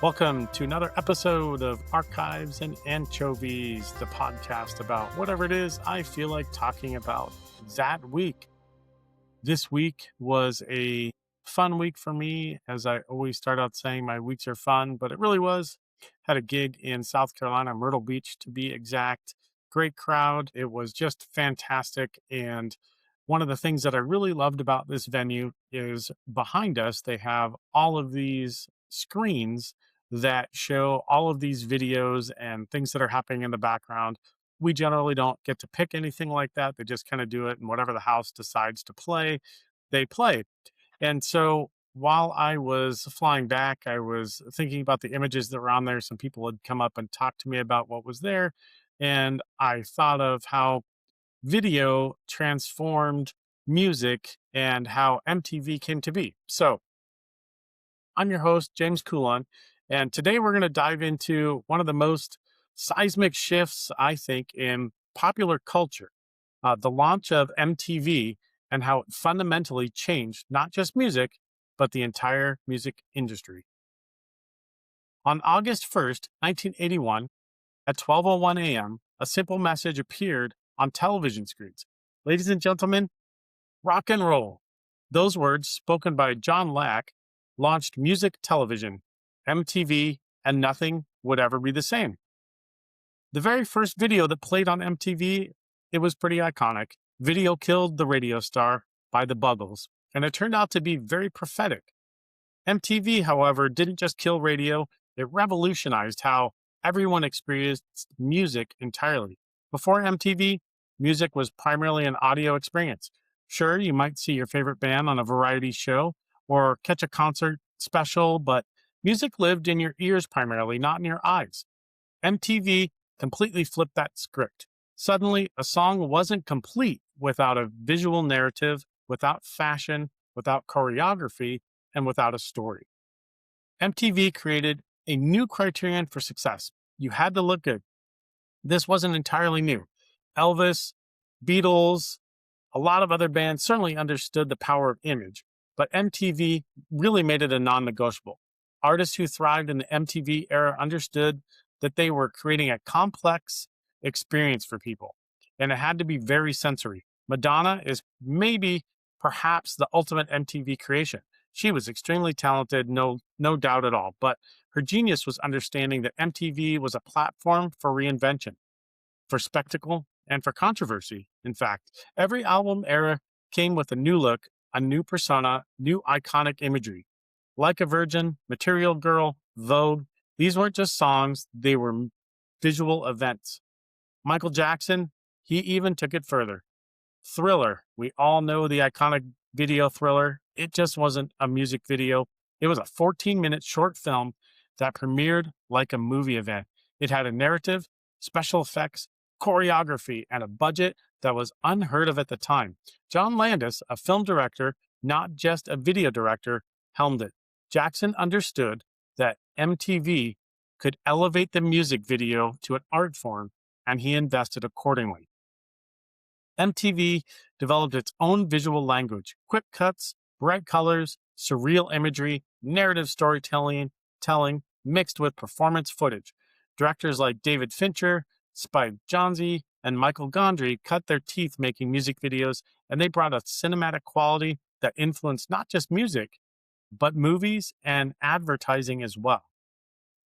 Welcome to another episode of Archives and Anchovies, the podcast about whatever it is I feel like talking about that week. This week was a fun week for me, as I always start out saying my weeks are fun, but it really was. Had a gig in South Carolina, Myrtle Beach to be exact. Great crowd. It was just fantastic. And one of the things that I really loved about this venue is behind us, they have all of these screens that show all of these videos and things that are happening in the background. We generally don't get to pick anything like that. They just kind of do it, and whatever the house decides to play, they play. And so while I was flying back, I was thinking about the images that were on there. Some people had come up and talked to me about what was there. And I thought of how video transformed music and how MTV came to be. So I'm your host, James Coulon, and today we're going to dive into one of the most seismic shifts, I think, in popular culture, the launch of MTV and how it fundamentally changed not just music, but the entire music industry. On August 1st, 1981, at 12:01 a.m., a simple message appeared on television screens. Ladies and gentlemen, rock and roll. Those words, spoken by John Lack, launched music television, MTV, and nothing would ever be the same. The very first video that played on MTV, it was pretty iconic. Video Killed the Radio Star by the Buggles, and it turned out to be very prophetic. MTV, however, didn't just kill radio, it revolutionized how everyone experienced music entirely. Before MTV, music was primarily an audio experience. Sure, you might see your favorite band on a variety show or catch a concert special, but music lived in your ears primarily, not in your eyes. MTV completely flipped that script. Suddenly, a song wasn't complete without a visual narrative, without fashion, without choreography, and without a story. MTV created a new criterion for success. You had to look good. This wasn't entirely new. Elvis, Beatles, a lot of other bands certainly understood the power of image, but MTV really made it a non-negotiable. Artists who thrived in the MTV era understood that they were creating a complex experience for people, and it had to be very sensory. Madonna is perhaps the ultimate MTV creation. She was extremely talented, no doubt at all, but her genius was understanding that MTV was a platform for reinvention, for spectacle, and for controversy. In fact, every album era came with a new look, a new persona, new iconic imagery. Like a Virgin, Material Girl, Vogue, these weren't just songs, they were visual events. Michael Jackson, he even took it further. Thriller, we all know the iconic video Thriller. It just wasn't a music video. It was a 14-minute short film that premiered like a movie event. It had a narrative, special effects, choreography, and a budget that was unheard of at the time. John Landis, a film director, not just a video director, helmed it. Jackson understood that MTV could elevate the music video to an art form, and he invested accordingly. MTV developed its own visual language, quick cuts, bright colors, surreal imagery, narrative storytelling mixed with performance footage. Directors like David Fincher, Spike Jonze, and Michael Gondry cut their teeth making music videos, and they brought a cinematic quality that influenced not just music, but movies and advertising as well.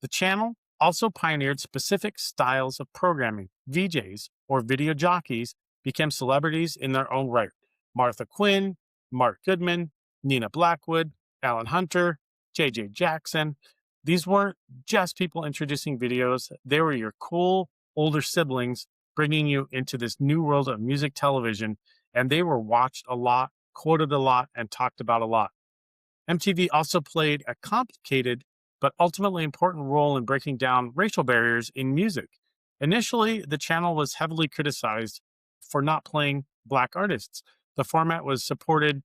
The channel also pioneered specific styles of programming. VJs, or video jockeys, became celebrities in their own right. Martha Quinn, Mark Goodman, Nina Blackwood, Alan Hunter, J.J. Jackson. These weren't just people introducing videos. They were your cool older siblings bringing you into this new world of music television, and they were watched a lot, quoted a lot, and talked about a lot. MTV also played a complicated but ultimately important role in breaking down racial barriers in music. Initially, the channel was heavily criticized for not playing Black artists. The format was supported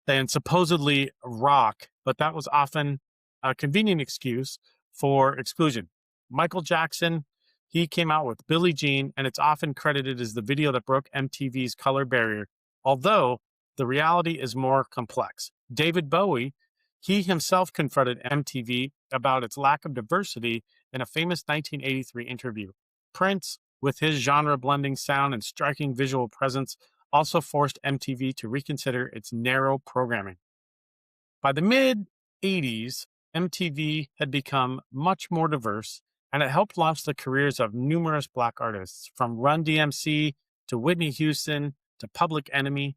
and supposedly rock, but that was often a convenient excuse for exclusion. Michael Jackson, he came out with Billie Jean, and it's often credited as the video that broke MTV's color barrier, although the reality is more complex. David Bowie, He himself confronted MTV about its lack of diversity in a famous 1983 interview. Prince, with his genre blending sound and striking visual presence, also forced MTV to reconsider its narrow programming. By the mid 80s, MTV had become much more diverse, and it helped launch the careers of numerous Black artists, from Run DMC to Whitney Houston to Public Enemy.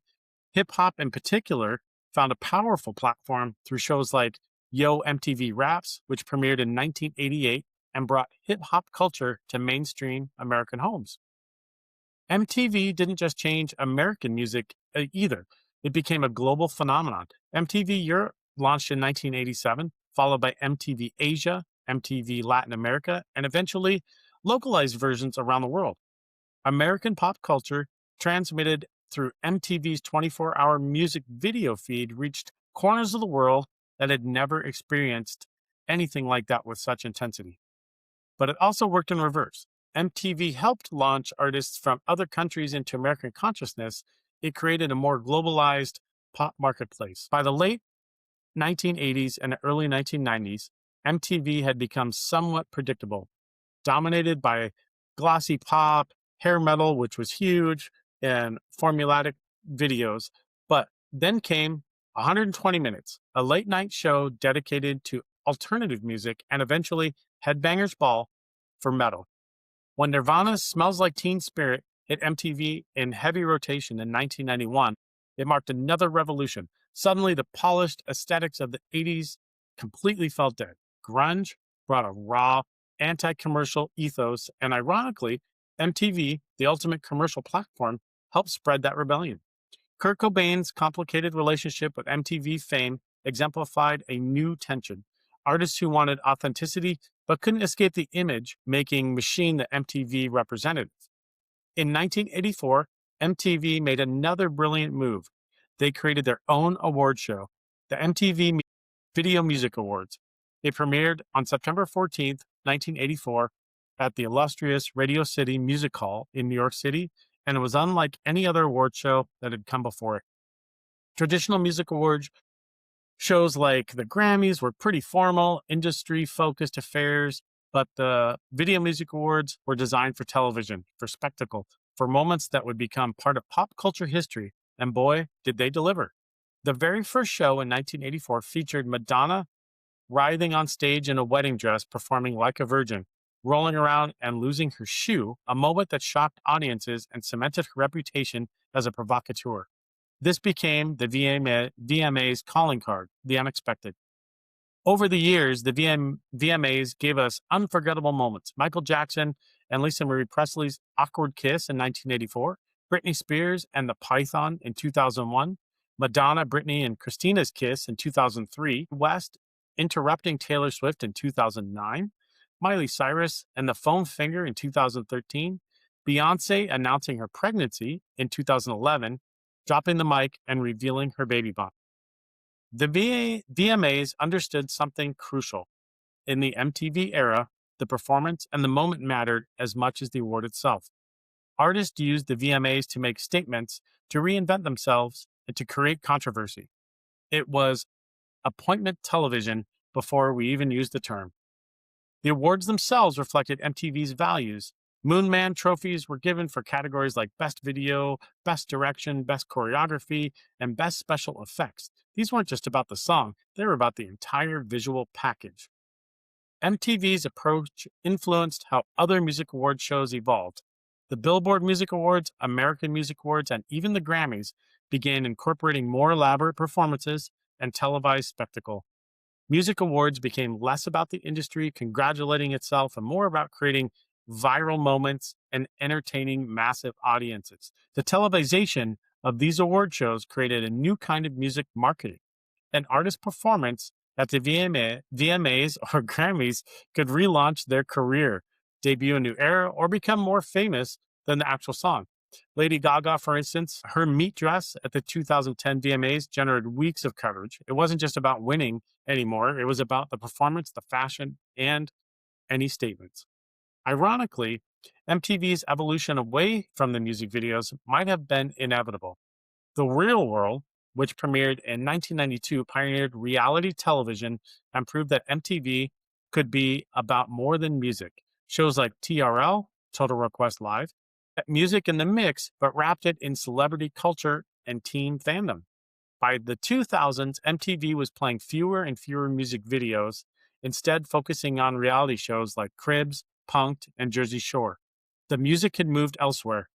Hip hop, in particular, found a powerful platform through shows like Yo MTV Raps, which premiered in 1988 and brought hip hop culture to mainstream American homes. MTV didn't just change American music either, it became a global phenomenon. MTV Europe launched in 1987, followed by MTV Asia, MTV Latin America, and eventually localized versions around the world. American pop culture, transmitted through MTV's 24-hour music video feed, reached corners of the world that had never experienced anything like that with such intensity. But it also worked in reverse. MTV helped launch artists from other countries into American consciousness. It created a more globalized pop marketplace. By the late 1980s and early 1990s, MTV had become somewhat predictable, dominated by glossy pop, hair metal, which was huge, and formulaic videos. But then came 120 Minutes, a late night show dedicated to alternative music, and eventually Headbangers Ball for metal. When Nirvana's Smells Like Teen Spirit hit MTV in heavy rotation in 1991, it marked another revolution. Suddenly, the polished aesthetics of the 80s completely felt dead. Grunge brought a raw, anti-commercial ethos, and ironically, MTV, the ultimate commercial platform, helped spread that rebellion. Kurt Cobain's complicated relationship with MTV fame exemplified a new tension. Artists who wanted authenticity but couldn't escape the image-making machine that MTV represented. In 1984, MTV made another brilliant move. They created their own award show, the MTV Video Music Awards. It premiered on September 14th, 1984, at the illustrious Radio City Music Hall in New York City, and it was unlike any other award show that had come before it. Traditional music awards shows like the Grammys were pretty formal, industry-focused affairs, but the Video Music Awards were designed for television, for spectacle, for moments that would become part of pop culture history, and boy, did they deliver. The very first show in 1984 featured Madonna writhing on stage in a wedding dress, performing like a virgin, rolling around and losing her shoe, a moment that shocked audiences and cemented her reputation as a provocateur. This became the VMA's calling card, the unexpected. Over the years, the VMAs gave us unforgettable moments. Michael Jackson and Lisa Marie Presley's Awkward Kiss in 1984, Britney Spears and the Python in 2001, Madonna, Britney, and Christina's Kiss in 2003, West interrupting Taylor Swift in 2009, Miley Cyrus and the Foam Finger in 2013, Beyonce announcing her pregnancy in 2011, dropping the mic and revealing her baby bump. The VMAs understood something crucial. In the MTV era, the performance and the moment mattered as much as the award itself. Artists used the VMAs to make statements, to reinvent themselves, and to create controversy. It was appointment television before we even used the term. The awards themselves reflected MTV's values. Moon Man trophies were given for categories like Best Video, Best Direction, Best Choreography, and Best Special Effects. These weren't just about the song, they were about the entire visual package. MTV's approach influenced how other music award shows evolved. The Billboard Music Awards, American Music Awards, and even the Grammys began incorporating more elaborate performances and televised spectacle. Music awards became less about the industry congratulating itself and more about creating viral moments and entertaining massive audiences. The televisation of these award shows created a new kind of music marketing. An artist performance at the VMAs or Grammys could relaunch their career, debut a new era, or become more famous than the actual song. Lady Gaga, for instance, her meat dress at the 2010 VMAs generated weeks of coverage. It wasn't just about winning anymore. It was about the performance, the fashion, and any statements. Ironically, MTV's evolution away from the music videos might have been inevitable. The real world which premiered in 1992, pioneered reality television and proved that MTV could be about more than music. Shows like TRL, Total Request Live, kept music in the mix, but wrapped it in celebrity culture and teen fandom. By the 2000s, MTV was playing fewer and fewer music videos, instead focusing on reality shows like Cribs, Punk'd, and Jersey Shore. The music had moved elsewhere,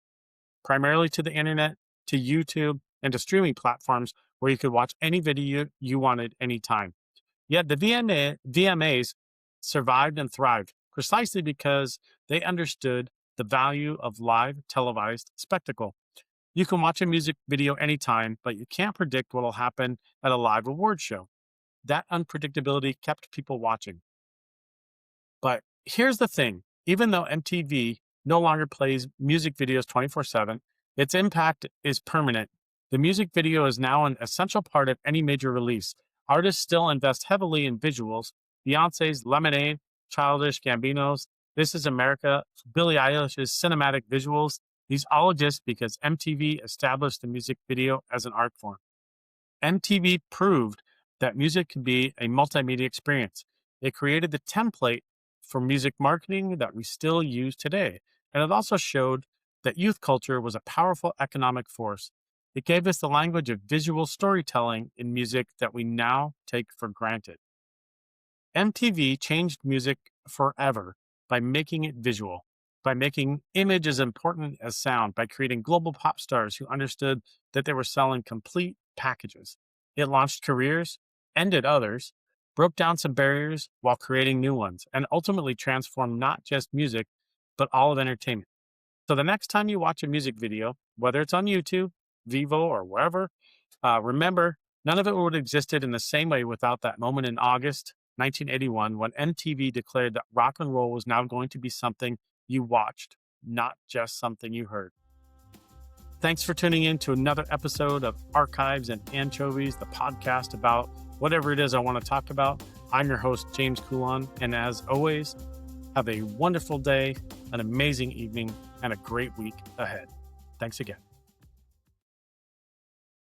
primarily to the internet, to YouTube, and to streaming platforms where you could watch any video you wanted anytime. Yet the VMAs survived and thrived precisely because they understood the value of live televised spectacle. You can watch a music video anytime, but you can't predict what will happen at a live award show. That unpredictability kept people watching. But here's the thing, even though MTV no longer plays music videos 24/7, its impact is permanent. The music video is now an essential part of any major release. Artists still invest heavily in visuals. Beyonce's Lemonade, Childish Gambino's This Is America, Billie Eilish's cinematic visuals, these all exist because MTV established the music video as an art form. MTV proved that music can be a multimedia experience. It created the template for music marketing that we still use today. And it also showed that youth culture was a powerful economic force. It gave us the language of visual storytelling in music that we now take for granted. MTV changed music forever by making it visual, by making image as important as sound, by creating global pop stars who understood that they were selling complete packages. It launched careers, ended others, broke down some barriers while creating new ones, and ultimately transformed not just music, but all of entertainment. So the next time you watch a music video, whether it's on YouTube, Vivo, or wherever, remember, none of it would have existed in the same way without that moment in August 1981 when MTV declared that rock and roll was now going to be something you watched, not just something you heard. Thanks for tuning in to another episode of Archives and Anchovies, the podcast about whatever it is I want to talk about. I'm your host, James Coulon, and as always, have a wonderful day, an amazing evening, and a great week ahead. Thanks again.